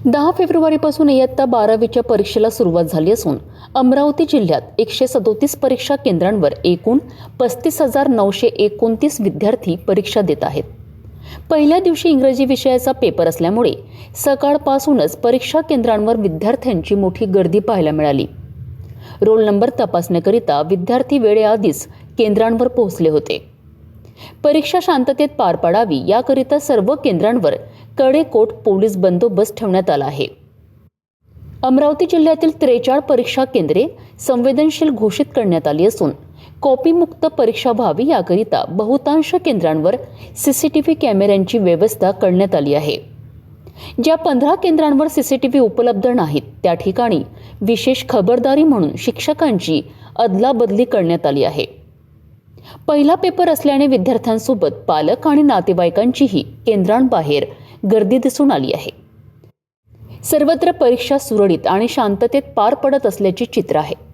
10 फेब्रुवारीपासून इयत्ता 12वीच्या परीक्षेला सुरुवात झाली असून अमरावती जिल्ह्यात 137 परीक्षा केंद्रांवर एकूण 35,929 विद्यार्थी परीक्षा देत आहेत. पहिल्या दिवशी इंग्रजी विषयाचा पेपर असल्यामुळे सकाळपासूनच परीक्षा केंद्रांवर विद्यार्थ्यांची मोठी गर्दी पाहायला मिळाली. रोल नंबर तपासण्याकरिता विद्यार्थी वेळेआधीच केंद्रांवर पोहोचले होते. परीक्षा शांततेत पार पाडावी याकरिता सर्व केंद्रांवर कडेकोट पोलीस बंदोबस्त ठेवण्यात आला आहे. अमरावती जिल्ह्यातील 43 परीक्षा केंद्रे संवेदनशील घोषित करण्यात आली असून कॉपीमुक्त परीक्षा व्हावी याकरिता बहुतांश केंद्रांवर सीसीटीव्ही कॅमेऱ्यांची व्यवस्था करण्यात आली आहे. ज्या 15 केंद्रांवर सीसीटीव्ही उपलब्ध नाहीत त्या ठिकाणी विशेष खबरदारी म्हणून शिक्षकांची अदलाबदली करण्यात आली आहे. पहिला पेपर असल्याने विद्यार्थ्यांसोबत पालक आणि नातेवाईकांचीही केंद्रांबाहेर गर्दी दिसून आली आहे. सर्वत्र परीक्षा सुरळीत आणि शांततेत पार पडत असल्याचे चित्र आहे.